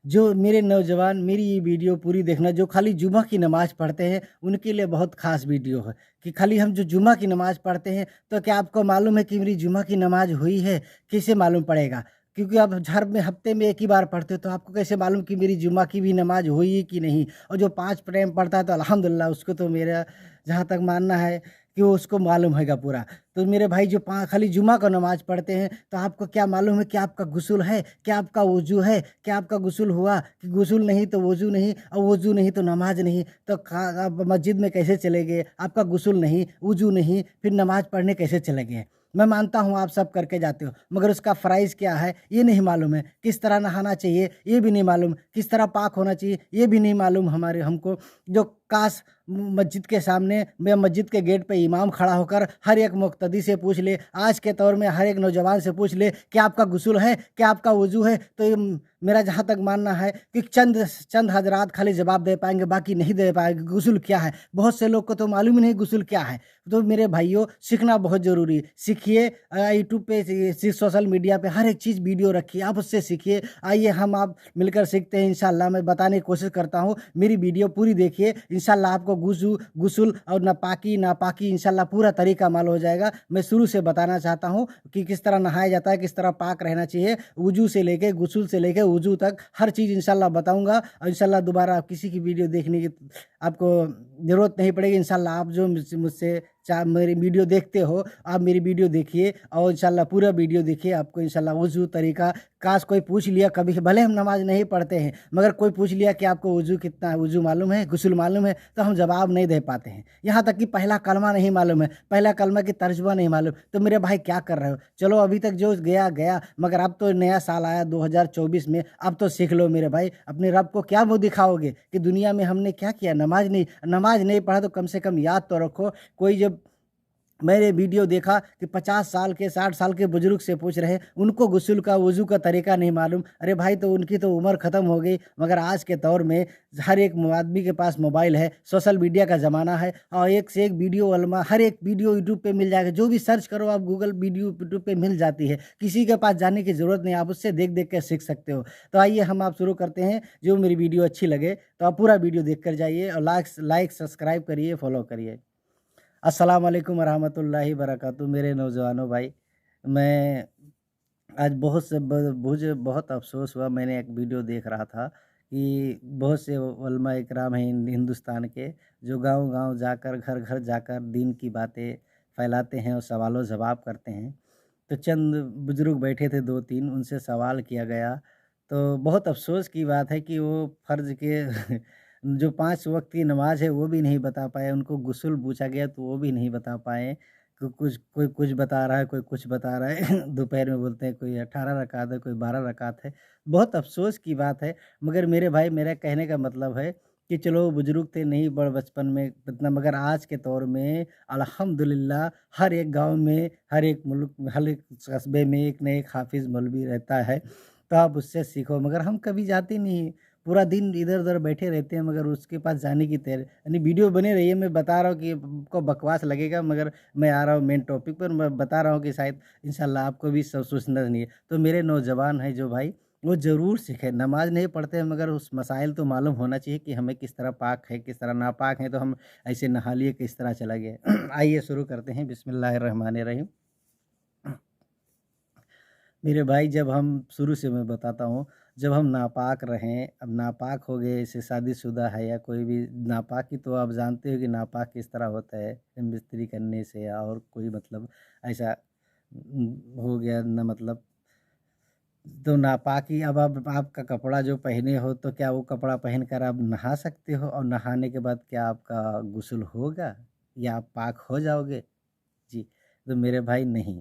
जो मेरे नौजवान मेरी ये वीडियो पूरी देखना, जो खाली जुमा की नमाज़ पढ़ते हैं, उनके लिए बहुत ख़ास वीडियो है कि खाली हम जो जुमा की नमाज़ पढ़ते हैं, तो क्या आपको मालूम है कि मेरी जुमा की नमाज़ हुई है? कैसे मालूम पड़ेगा? क्योंकि आप हर में हफ़्ते में 1 ही बार पढ़ते हो, तो आपको कैसे मालूम कि मेरी जुमा की भी नमाज़ हुई है कि नहीं? और जो 5 टाइम पढ़ता है, तो अल्हम्दुलिल्लाह उसको तो मेरा जहाँ तक मानना है कि वो उसको मालूम होगा पूरा। तो मेरे भाई जो खाली जुमा का नमाज़ पढ़ते हैं, तो आपको क्या मालूम है कि आपका गुस्ल है? क्या आपका वुज़ू है? क्या आपका गुस्ल हुआ? कि गुस्ल नहीं तो वुज़ू नहीं और वुज़ू नहीं तो नमाज़ नहीं, तो आप मस्जिद में कैसे चले गए? आपका गुस्ल नहीं, वुज़ू नहीं, फिर नमाज़ पढ़ने कैसे चले गए? मैं मानता हूँ आप सब करके जाते हो, मगर उसका फ़राइज़ क्या है, ये नहीं मालूम है। किस तरह नहाना चाहिए, ये भी नहीं मालूम। किस तरह पाक होना चाहिए, ये भी नहीं मालूम हमको। जो काश मस्जिद के सामने या मस्जिद के गेट पे इमाम खड़ा होकर हर एक मुक़्तदी से पूछ ले, आज के दौर में हर एक नौजवान से पूछ ले, क्या आपका गुस्ल है? क्या आपका वुज़ू है? तो ये मेरा जहाँ तक मानना है कि चंद चंद हज़रात खाली जवाब दे पाएँगे, बाकी नहीं दे पाएँगे, गुस्ल क्या है? बहुत से लोग को तो मालूम ही नहीं गुस्ल क्या है। तो मेरे भाइयों, सीखना बहुत ज़रूरी है। सीखिए, यूट्यूब पे सोशल मीडिया पे हर एक चीज़ वीडियो रखिए, आप उससे सीखिए। आइए हम आप मिलकर सीखते हैं इंशाअल्लाह। मैं बताने की कोशिश करता हूँ, मेरी वीडियो पूरी देखिए, इंशाअल्लाह आपको गुस्ल और नापाकी इंशाअल्लाह पूरा तरीका मालूम हो जाएगा। मैं शुरू से बताना चाहता हूँ कि किस तरह नहाया जाता है, किस तरह पाक रहना चाहिए, वुज़ू से लेके गुस्ल से लेके वुज़ू तक हर चीज़ इंशाअल्लाह बताऊँगा। और इंशाअल्लाह दोबारा आप किसी की वीडियो देखने की आपको ज़रूरत नहीं पड़ेगी। इंशाअल्लाह आप जो मुझसे मेरी वीडियो देखते हो, आप मेरी वीडियो देखिए और इंशाअल्लाह पूरा वीडियो देखिए। आपको इंशाअल्लाह वुज़ू तरीका, काश कोई पूछ लिया कभी, भले हम नमाज़ नहीं पढ़ते हैं, मगर कोई पूछ लिया कि आपको वुज़ू कितना है, वुज़ू मालूम है, गुस्ल मालूम है, तो हम जवाब नहीं दे पाते हैं। यहाँ तक कि पहला कलमा नहीं मालूम है, पहला कलमा की तर्जुमा नहीं मालूम, तो मेरे भाई क्या कर रहे हो? चलो अभी तक जो गया, गया, मगर अब तो नया साल आया 2024 में, अब तो सीख लो मेरे भाई। अपने रब को क्या मुँह दिखाओगे कि दुनिया में हमने क्या किया? नमाज़ नहीं पढ़ा, तो कम से कम याद तो रखो। कोई जब मैंने वीडियो देखा कि 50 साल के 60 साल के बुजुर्ग से पूछ रहे हैं, उनको गुस्ल का वुज़ू का तरीका नहीं मालूम। अरे भाई, तो उनकी तो उम्र ख़त्म हो गई, मगर आज के दौर में हर एक आदमी के पास मोबाइल है, सोशल मीडिया का ज़माना है और एक से एक वीडियो वलमा हर एक वीडियो यूट्यूब पे मिल जाएगा। जो भी सर्च करो आप गूगल वीडियो यूट्यूब पे मिल जाती है। किसी के पास जाने की ज़रूरत नहीं, आप उससे देख-देख के सीख सकते हो। तो आइए हम आप शुरू करते हैं। जो मेरी वीडियो अच्छी लगे तो आप पूरा वीडियो देख कर जाइए और लाइक सब्सक्राइब करिए, फॉलो करिए। अस्सलाम वालेकुम वरहमतुल्लाहि वबरकातुहू। मेरे नौजवानों भाई, मैं आज बहुत से मुझे बहुत अफ़सोस हुआ। मैंने एक वीडियो देख रहा था कि बहुत से उलमा इकराम हैं हिंदुस्तान के, जो गाँव-गाँव जाकर, घर-घर जाकर दीन की बातें फैलाते हैं और सवाल-ओ-जवाब करते हैं। तो चंद बुज़ुर्ग बैठे थे 2-3, उनसे सवाल किया गया, तो बहुत अफ़सोस की बात है कि वो फ़र्ज़ के जो 5 वक़्त की नमाज़ है, वो भी नहीं बता पाए। उनको गुस्ल पूछा गया, तो वो भी नहीं बता पाए। कोई कुछ बता रहा है, कोई कुछ बता रहा है। दोपहर में बोलते हैं कोई 18 रकात है, कोई 12 रकात है। बहुत अफ़सोस की बात है, मगर मेरे भाई, मेरा कहने का मतलब है कि चलो बुज़ुर्ग थे, नहीं बड़ बचपन में इतना, मगर आज के दौर में अल्हम्दुलिल्लाह हर एक गाँव में, हर एक मुल्क में, हर एक कस्बे में एक न एक हाफ़िज़ मौलवी रहता है, तो आप उससे सीखो। मगर हम कभी जाते नहीं हैं, पूरा दिन इधर-उधर बैठे रहते हैं, मगर उसके पास जाने की यानी वीडियो बने रही है। मैं बता रहा हूँ कि आपको बकवास लगेगा, मगर मैं आ रहा हूँ मेन टॉपिक पर। मैं बता रहा हूँ कि शायद इंशाअल्लाह आपको भी सब सोचना नहीं है। तो मेरे नौजवान हैं जो भाई, वो ज़रूर सीखें। नमाज़ नहीं पढ़ते हैं, मगर उस मसाइल तो मालूम होना चाहिए कि हमें किस तरह पाक है, किस तरह नापाक है, तो हम ऐसे नहा लिए, किस तरह चला गया। आइए शुरू करते हैं। बिस्मिल्लाहिर्रहमानिर्रहीम। मेरे भाई, जब हम शुरू से मैं बताता हूँ, जब हम नापाक रहें, अब नापाक हो गए, जैसे शादीशुदा है या कोई भी नापाकी, तो आप जानते हो कि नापाक किस तरह होता है, मिस्त्री करने से या और कोई मतलब ऐसा हो गया ना, मतलब तो नापाकी। अब आपका कपड़ा जो पहने हो, तो क्या वो कपड़ा पहनकर आप नहा सकते हो? और नहाने के बाद क्या आपका गुस्ल होगा या आप पाक हो जाओगे? जी, तो मेरे भाई नहीं।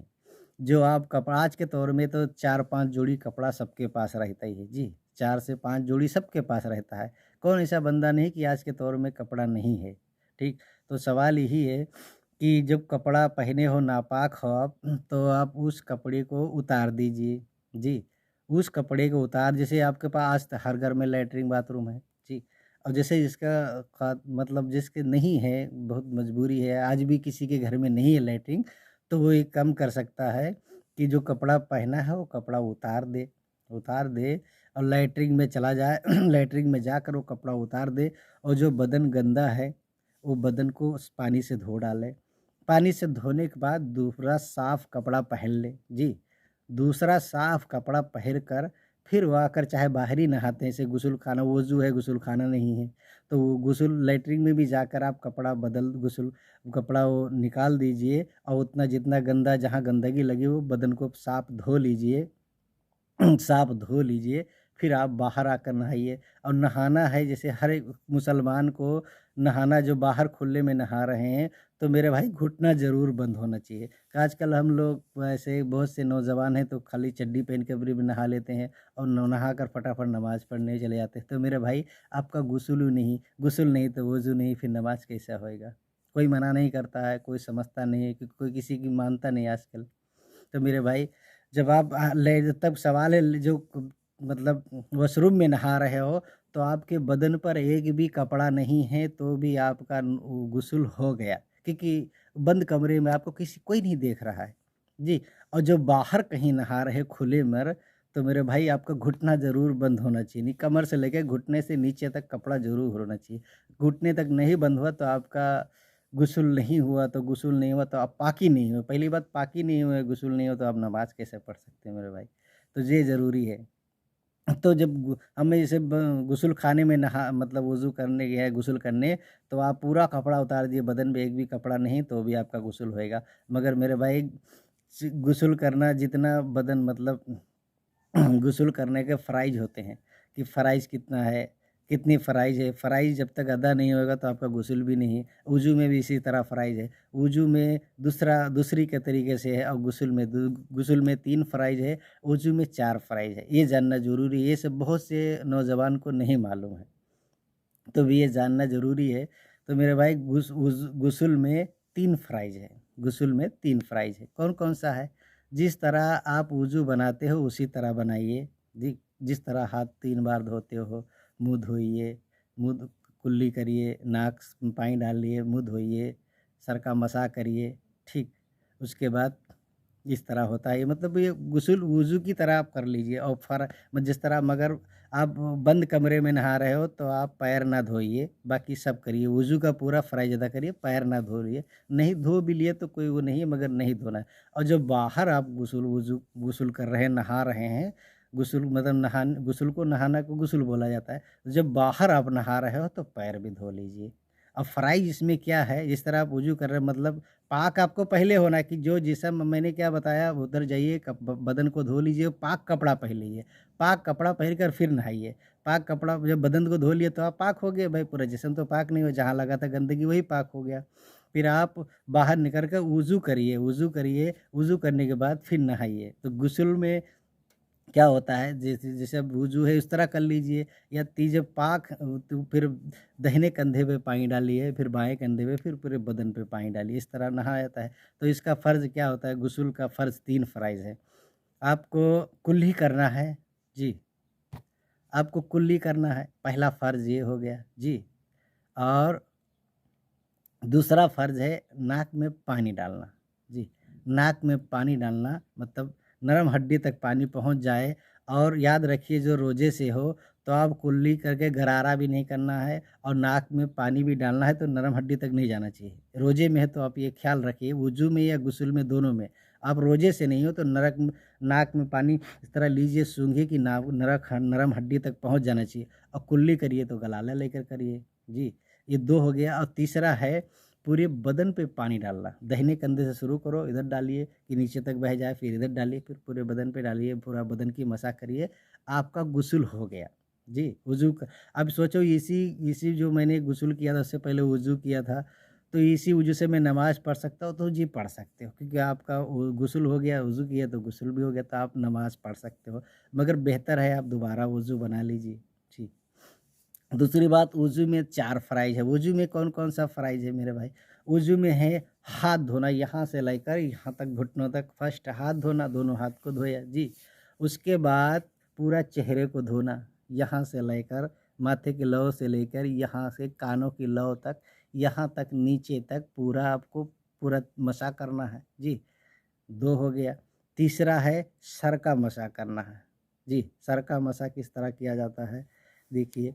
जो आप कपड़ा आज के दौर में तो 4-5 जोड़ी कपड़ा सबके पास रहता ही है। जी, 4 से 5 जोड़ी सबके पास रहता है। कौन ऐसा बंदा नहीं कि आज के दौर में कपड़ा नहीं है, ठीक? तो सवाल यही है कि जब कपड़ा पहने हो, नापाक हो आप, तो आप उस कपड़े को उतार दीजिए। जी, उस कपड़े को जैसे आपके पास हर घर में लैट्रिन बाथरूम है, जी। और जैसे जिसका मतलब जिसके नहीं है, बहुत मजबूरी है, आज भी किसी के घर में नहीं है लैट्रिन, तो वो एक काम कर सकता है कि जो कपड़ा पहना है वो कपड़ा उतार दे और लैट्रिन में चला जाए लैट्रिन में जाकर वो कपड़ा उतार दे और जो बदन गंदा है वो बदन को उस पानी से धो डाले। पानी से धोने के बाद दूसरा साफ कपड़ा पहन ले जी। दूसरा साफ कपड़ा पहन कर फिर वो आकर चाहे बाहर ही नहाते हैं, जैसे गुस्लखाना वज़ू है, गुस्लखाना नहीं है, तो वो गुस्ल लैट्रिन में भी जाकर आप कपड़ा बदल गुस्ल कपड़ा वो निकाल दीजिए और उतना जितना गंदा जहाँ गंदगी लगी हो बदन को साफ धो लीजिए साफ धो लीजिए, फिर आप बाहर आकर नहाइए। और नहाना है जैसे हर एक मुसलमान को नहाना, जो बाहर खुले में नहा रहे हैं, तो मेरे भाई घुटना ज़रूर बंद होना चाहिए। आजकल हम लोग ऐसे बहुत से नौजवान हैं तो खाली चड्डी पहन के भी नहा लेते हैं और नहा कर फटाफट नमाज़ पढ़ने चले जाते हैं। तो मेरे भाई आपका गुस्ल नहीं तो वज़ू नहीं, फिर नमाज़ कैसा होएगा? कोई मना नहीं करता है, कोई समझता नहीं है, क्योंकि कोई किसी की मानता नहीं है आजकल। तो मेरे भाई जब आप ले तब सवाल है जो मतलब वॉशरूम में नहा रहे हो तो आपके बदन पर एक भी कपड़ा नहीं है तो भी आपका गुस्ल हो गया, क्योंकि बंद कमरे में आपको कोई नहीं देख रहा है जी। और जो बाहर कहीं नहा रहे खुले में, तो मेरे भाई आपका घुटना ज़रूर बंद होना चाहिए, नहीं कमर से लेकर घुटने से नीचे तक कपड़ा ज़रूर होना चाहिए। घुटने तक नहीं बंद हुआ तो आपका गुस्ल नहीं हुआ, तो गुस्ल नहीं हुआ तो आप पाकी नहीं हुए। पहली बात पाकी नहीं हुए, गुस्ल नहीं हुआ तो आप नमाज़ कैसे पढ़ सकते हैं मेरे भाई? तो ये ज़रूरी है। तो जब हमें जैसे गुस्ल खाने में नहा मतलब वज़ू करने गया है गुस्ल करने, तो आप पूरा कपड़ा उतार दिए, बदन में एक भी कपड़ा नहीं, तो भी आपका गुस्ल होएगा। मगर मेरे भाई गुस्ल करना जितना बदन मतलब गुस्ल करने के फ़राइज़ होते हैं कि फ़राइज़ कितना है, कितनी फ़राइज़ है। फ़राइज़ जब तक अदा नहीं होगा तो आपका गुस्ल भी नहीं है। वुज़ू में भी इसी तरह फ़राइज़ है। वुज़ू में दूसरी के तरीके से है और गुस्ल में 3 फ़राइज़ है, वुज़ू में 4 फ़राइज़ है। ये जानना ज़रूरी है, ये सब बहुत से नौजवान को नहीं मालूम है। तो भी ये जानना ज़रूरी है। तो मेरे भाई गुस्ल में 3 फ़राइज़ है, गुस्ल में 3 फ़राइज़ है। कौन-कौन सा है? जिस तरह आप वुज़ू बनाते हो उसी तरह बनाइए। जिस तरह हाथ 3 बार धोते हो, मुँह धोइए, मुँह कुल्ली करिए, नाक में पानी डालिए, मुँह धोइए, सर का मसाज करिए, ठीक। उसके बाद इस तरह होता है ये, मतलब ये गुस्ल वुज़ू की तरह आप कर लीजिए। और जिस तरह मगर आप बंद कमरे में नहा रहे हो तो आप पैर ना धोइए, बाकी सब करिए। वुज़ू का पूरा फ़र्ज़ अदा करिए, पैर ना धोइए। नहीं धो भी लिए तो कोई वो नहीं है, मगर नहीं धोना है। और जो बाहर आप गुस्ल कर रहे हैं, नहा रहे हैं, गुस्ल मतलब गुस्ल को नहाना को गुस्ल बोला जाता है। जब बाहर आप नहा रहे हो तो पैर भी धो लीजिए। अब फ़राइज़ इसमें क्या है, जिस तरह आप वुज़ू कर रहे हैं मतलब पाक आपको पहले होना है कि जो जिस्म मैंने क्या बताया उधर जाइए, बदन को धो लीजिए, पाक कपड़ा पहन लीजिए। पाक कपड़ा पहन कर फिर नहाइए। पाक कपड़ा जब बदन को धो लिए तो आप पाक हो गए भाई, पूरा जिस्म तो पाक नहीं हुआ, जहाँ लगा था गंदगी वही पाक हो गया। फिर आप बाहर निकल कर वुज़ू करने के बाद फिर नहाइए। तो गुस्ल में क्या होता है, जैसे जैसे अब वुज़ू है उस तरह कर लीजिए, या जब तो फिर दाहिने कंधे पे पानी डालिए, फिर बाएँ कंधे पे, फिर पूरे बदन पे पानी डालिए, इस तरह नहाया जाता है। तो इसका फ़र्ज़ क्या होता है, गुस्ल का फ़र्ज़ 3 फ़राइज़ है। आपको कुल्ली करना है जी, आपको कुल्ली करना है, पहला फ़र्ज़ ये हो गया जी। और दूसरा फ़र्ज़ है नाक में पानी डालना जी। नाक में पानी डालना मतलब नरम हड्डी तक पानी पहुँच जाए। और याद रखिए जो रोज़े से हो तो आप कुल्ली करके गरारा भी नहीं करना है और नाक में पानी भी डालना है, तो नरम हड्डी तक नहीं जाना चाहिए। रोज़े में है तो आप ये ख़्याल रखिए, वुज़ू में या गुस्ल में दोनों में। आप रोज़े से नहीं हो तो नाक में पानी इस तरह लीजिए, सूंघिए कि नरम हड्डी तक पहुँच जाना चाहिए। और कुल्ली करिए तो गलाला लेकर करिए जी। ये 2 हो गया। और तीसरा है पूरे बदन पे पानी डालना। दाहिने कंधे से शुरू करो, इधर डालिए कि नीचे तक बह जाए, फिर इधर डालिए, फिर पूरे बदन पे डालिए, पूरा बदन की मसाज करिए, आपका गुस्ल हो गया जी। वुज़ू क अब सोचो इसी इसी जो मैंने गुस्ल किया था उससे पहले वुज़ू किया था, तो इसी वज़ू से मैं नमाज़ पढ़ सकता हूँ, तो जी पढ़ सकते हो, क्योंकि आपका वो गुस्ल हो गया, वुज़ू किया तो गुस्ल भी हो गया, तो आप नमाज़ पढ़ सकते हो। मगर बेहतर है आप दोबारा वुज़ू बना लीजिए। जी। दूसरी बात, वुज़ू में 4 फ़राइज़ है। वुज़ू में कौन-कौन सा फ़राइज़ है मेरे भाई? वुज़ू में है हाथ धोना, यहाँ से लेकर यहाँ तक घुटनों तक, फर्स्ट हाथ धोना, दोनों हाथ को धोया जी। उसके बाद पूरा चेहरे को धोना, यहाँ से लेकर माथे के लौ से लेकर यहाँ से कानों की लौ तक, यहाँ तक नीचे तक पूरा आपको पूरा मसा करना है जी। 2 हो गया। तीसरा है सर का मसा करना है। जी, सर का मसा किस तरह किया जाता है, देखिए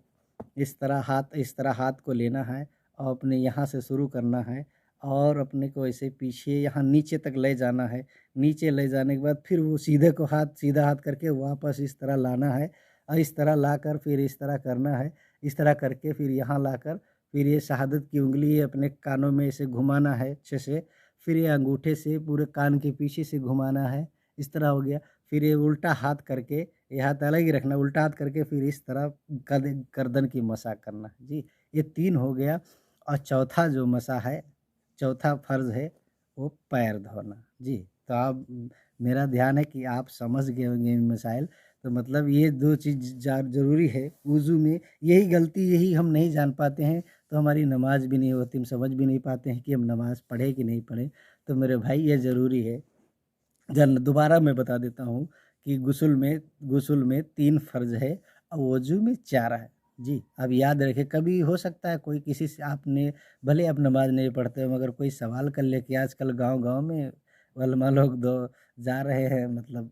इस तरह हाथ को लेना है और अपने यहाँ से शुरू करना है और अपने को ऐसे पीछे यहाँ नीचे तक ले जाना है। नीचे ले जाने के बाद फिर वो सीधा हाथ करके वापस इस तरह लाना है और इस तरह लाकर फिर इस तरह करना है। इस तरह करके फिर यहाँ लाकर फिर ये शहादत की उँगली अपने कानों में ऐसे घुमाना है अच्छे से। फिर ये अंगूठे से पूरे कान के पीछे से घुमाना है, इस तरह हो गया। फिर ये उल्टा हाथ करके, ये हाथ अलग ही रखना, उल्टा हाथ करके फिर इस तरह गर्दन की मसाज करना है। जी, ये 3 हो गया और चौथा जो मसा है, चौथा फ़र्ज़ है वो पैर धोना। जी, तो आप मेरा ध्यान है कि आप समझ गए होंगे इन मसाइल। तो मतलब ये 2 चीज़ ज़रूरी है वुज़ू में। यही गलती यही हम नहीं जान पाते हैं, तो हमारी नमाज़ भी नहीं होती, हम समझ भी नहीं पाते हैं कि हम नमाज़ पढ़े कि नहीं पढ़े। तो मेरे भाई ये ज़रूरी है। दोबारा मैं बता देता हूँ कि गुस्ल में 3 फ़र्ज़ है और वज़ू में 4 है। जी, अब याद रखें, कभी हो सकता है कोई किसी से आपने भले आप नमाज़ नहीं पढ़ते हो मगर कोई सवाल कर ले कि आजकल गाँव-गाँव में उलमा लोग दो जा रहे हैं, मतलब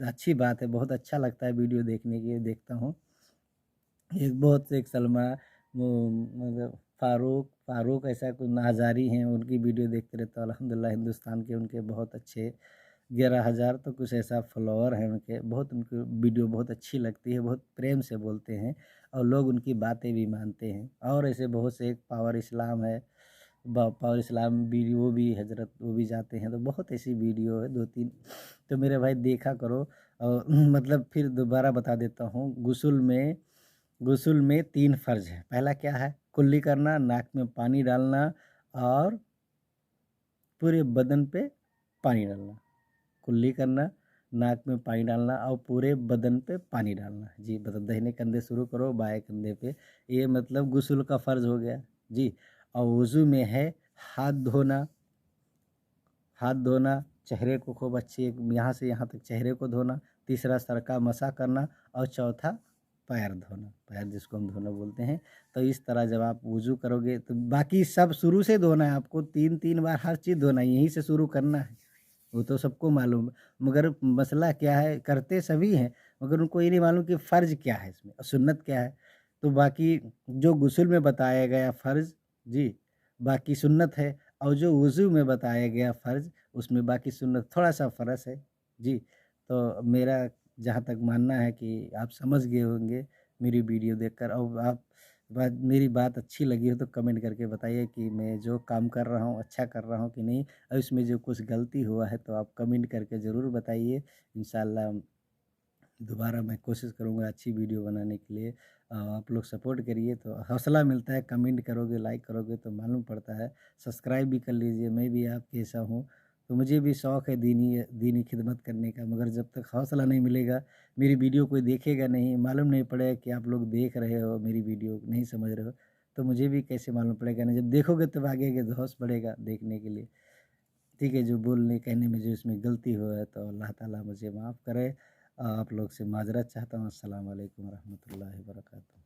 अच्छी बात है, बहुत अच्छा लगता है वीडियो देखने के देखता हूँ। एक सलमा वो मतलब फ़ारूक ऐसा कुछ हज़ारी हैं, उनकी वीडियो देखते रहता हूँ। अल्हम्दुलिल्लाह हिंदुस्तान के उनके बहुत अच्छे 11,000 तो कुछ ऐसा फॉलोवर हैं उनके, बहुत उनकी वीडियो बहुत अच्छी लगती है, बहुत प्रेम से बोलते हैं और लोग उनकी बातें भी मानते हैं। और ऐसे बहुत से, एक पावर इस्लाम है, पावर इस्लाम वीडियो, वो भी हज़रत वो भी जाते हैं, तो बहुत ऐसी वीडियो है 2-3, तो मेरे भाई देखा करो। और मतलब फिर दोबारा बता देता हूँ, गुस्ल में 3 फ़र्ज़ हैं। पहला क्या है? कुल्ली करना, नाक में पानी डालना और पूरे बदन पे पानी डालना। कुल्ली करना, नाक में पानी डालना और पूरे बदन पे पानी डालना। जी, मतलब दाहिने कंधे शुरू करो, बाएँ कंधे पे। ये मतलब गुस्ल का फ़र्ज़ हो गया। जी, और वुज़ू में है हाथ धोना, चेहरे को खूब अच्छे यहाँ से यहाँ तक चेहरे को धोना, तीसरा सर का मसा करना और चौथा पैर धोना, पैर जिसको हम धोना बोलते हैं। तो इस तरह जब आप वुज़ू करोगे तो बाकी सब शुरू से धोना है आपको, 3-3 बार हर चीज़ धोना है, यहीं से शुरू करना है। वो तो सबको मालूम है, मगर मसला क्या है, करते सभी हैं, मगर उनको ये नहीं मालूम कि फ़र्ज़ क्या है इसमें और सुन्नत क्या है। तो बाकी जो गुस्ल में बताया गया फ़र्ज़, जी, बाकी सुन्नत है, और जो वुज़ू में बताया गया फ़र्ज़, उसमें बाकी सुन्नत थोड़ा-सा फ़र्क है। जी, तो मेरा जहाँ तक मानना है कि आप समझ गए होंगे मेरी वीडियो देखकर, और आप मेरी बात अच्छी लगी हो तो कमेंट करके बताइए कि मैं जो काम कर रहा हूँ अच्छा कर रहा हूँ कि नहीं, और इसमें जो कुछ गलती हुआ है तो आप कमेंट करके ज़रूर बताइए। इंशाल्लाह दोबारा मैं कोशिश करूँगा अच्छी वीडियो बनाने के लिए। आप लोग सपोर्ट करिए तो हौसला मिलता है, कमेंट करोगे, लाइक करोगे तो मालूम पड़ता है। सब्सक्राइब भी कर लीजिए, मैं भी आपके जैसा हूँ, तो मुझे भी शौक़ है दीनी दीनी खिदमत करने का, मगर जब तक हौसला नहीं मिलेगा, मेरी वीडियो कोई देखेगा नहीं, मालूम नहीं पड़ेगा कि आप लोग देख रहे हो मेरी वीडियो, नहीं समझ रहे हो, तो मुझे भी कैसे मालूम पड़ेगा ना, जब देखोगे तब आगे जोश बढ़ेगा देखने के लिए। ठीक है, जो बोलने कहने में जो इसमें गलती हो है तो अल्लाह ताला मुझे माफ़ करे। आप लोग से माज़रत चाहता हूँ। अस्सलाम वालेकुम रहमतुल्लाहि व बरकातहू।